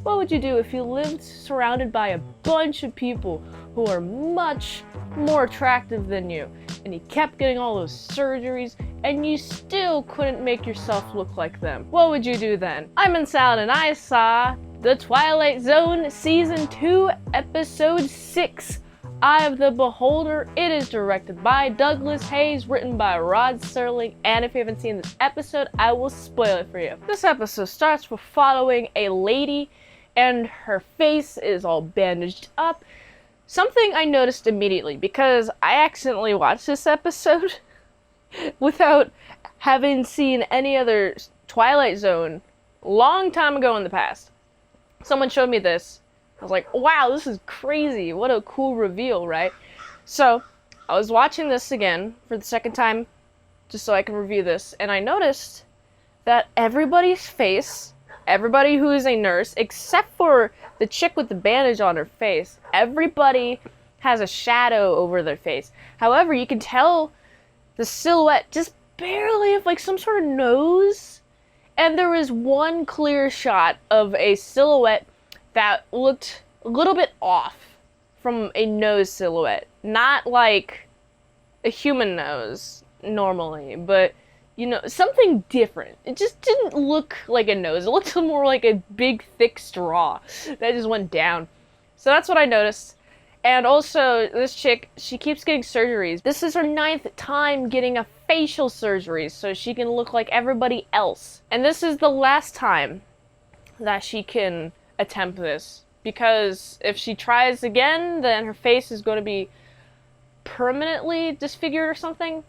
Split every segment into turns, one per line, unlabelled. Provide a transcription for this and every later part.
What would you do if you lived surrounded by a bunch of people who are much more attractive than you, and you kept getting all those surgeries, and you still couldn't make yourself look like them? What would you do then? I'm in Salad, and I saw The Twilight Zone Season 2, Episode 6, Eye of the Beholder. It is directed by Douglas Hayes, written by Rod Serling, and if you haven't seen this episode, I will spoil it for you. This episode starts with following a lady, and her face is all bandaged up. Something I noticed immediately, because I accidentally watched this episode without having seen any other Twilight Zone long time ago in the past. Someone showed me this. I was like, wow, this is crazy. What a cool reveal, right? So, I was watching this again for the second time, just so I can review this, and I noticed that everybody's face, everybody who is a nurse, except for the chick with the bandage on her face, everybody has a shadow over their face. However, you can tell the silhouette just barely of like some sort of nose, and there was one clear shot of a silhouette that looked a little bit off from a nose silhouette. Not like a human nose normally, but you know, something different. It just didn't look like a nose. It looked more like a big, thick straw that just went down. So that's what I noticed. And also, this chick, she keeps getting surgeries. This is her 9th time getting a facial surgery so she can look like everybody else. And this is the last time that she can attempt this, because if she tries again, then her face is going to be permanently disfigured or something.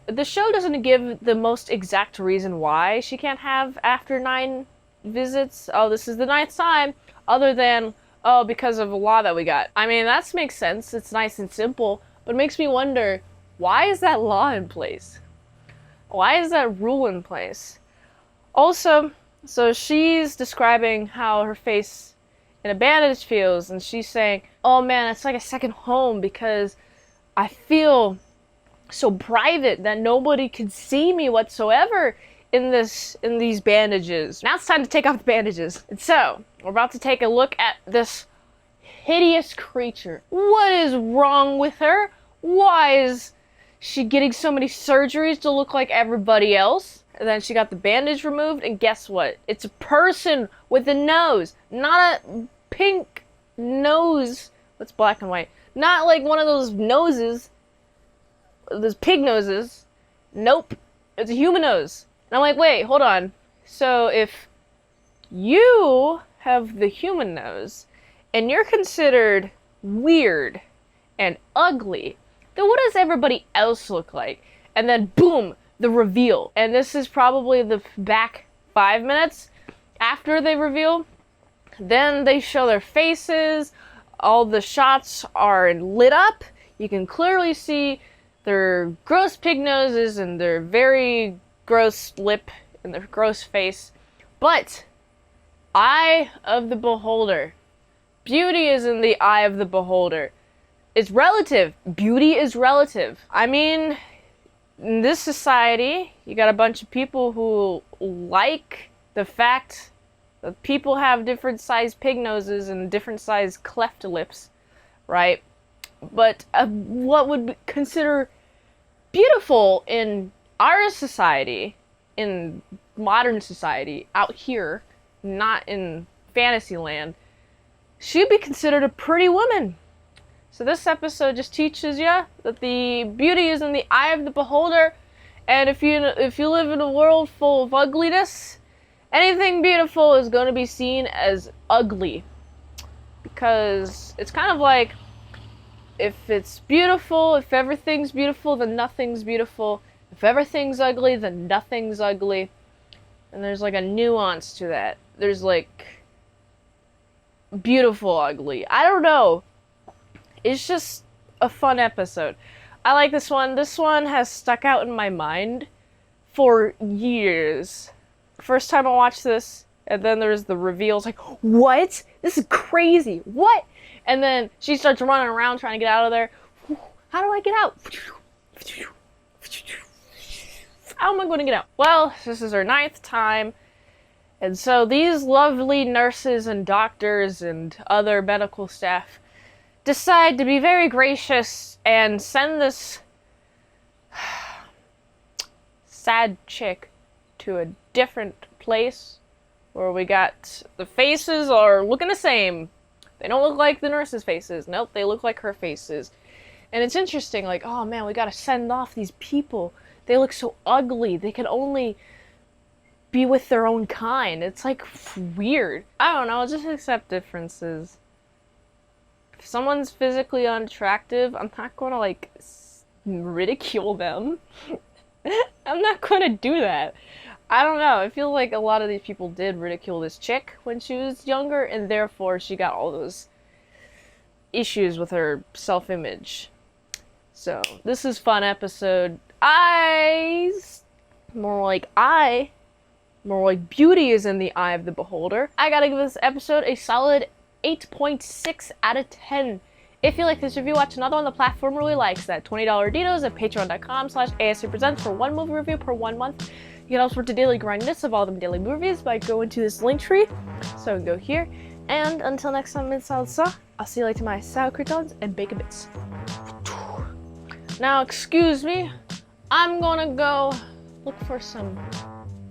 The show doesn't give the most exact reason why she can't have after 9 visits. Oh, this is the 9th time, other than, oh, because of a law that we got. I mean, that makes sense. It's nice and simple, but it makes me wonder, why is that law in place? Why is that rule in place? Also, so she's describing how her face in a bandage feels, and she's saying, oh man, it's like a second home because I feel so private that nobody can see me whatsoever in these bandages. Now it's time to take off the bandages. And so, we're about to take a look at this hideous creature. What is wrong with her? Why is she getting so many surgeries to look like everybody else? And then she got the bandage removed, and guess what? It's a person with a nose, not a pink nose that's black and white. Not like one of those noses, those pig noses. Nope, it's a human nose. And I'm like, wait, hold on. So if you have the human nose, and you're considered weird and ugly, then what does everybody else look like? And then boom, the reveal. And this is probably the back 5 minutes after they reveal. Then they show their faces. All the shots are lit up. You can clearly see their gross pig noses and their very gross lip and their gross face. But eye of the beholder. Beauty is in the eye of the beholder. It's relative. Beauty is relative. I mean, in this society, you got a bunch of people who like the fact that people have different sized pig noses and different sized cleft lips, right? But what would be consider beautiful in our society, in modern society, out here, not in fantasy land, she'd be considered a pretty woman. So this episode just teaches you that the beauty is in the eye of the beholder, and if you live in a world full of ugliness, anything beautiful is going to be seen as ugly. Because it's kind of like, if it's beautiful, if everything's beautiful, then nothing's beautiful. If everything's ugly, then nothing's ugly. And there's like a nuance to that. There's like beautiful ugly. I don't know. It's just a fun episode. I like this one. This one has stuck out in my mind for years. First time I watched this, and then there's the reveals, like, what? This is crazy. What? And then she starts running around trying to get out of there. How do I get out? How am I going to get out? Well, this is her 9th time, And so these lovely nurses and doctors and other medical staff decide to be very gracious and send this sad chick to a different place where we got the faces are looking the same. They don't look like the nurses' faces. Nope, they look like her faces. And it's interesting, like, oh man, we gotta send off these people. They look so ugly. They can only be with their own kind. It's like weird. I don't know, just accept differences. If someone's physically unattractive, I'm not gonna like ridicule them. I'm not gonna do that. I don't know, I feel like a lot of these people did ridicule this chick when she was younger, and therefore she got all those issues with her self-image. So, this is fun episode. More like beauty is in the eye of the beholder. I gotta give this episode a solid 8.6 out of 10. If you like this review, watch another one the platform really likes that. $20 Dinos at patreon.com/ASEPresents for one movie review per 1 month. You can help support the daily grindness of all them daily movies by going to this link tree. So go here. And until next time, mint salad, I'll see you later, my sour croutons and bacon bits. Now, excuse me, I'm gonna go look for some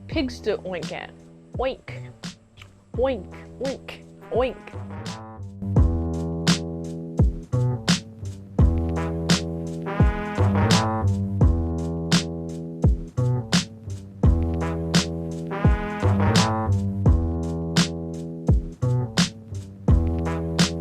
pigs to oink at. Oink. Oink. Oink. Oink.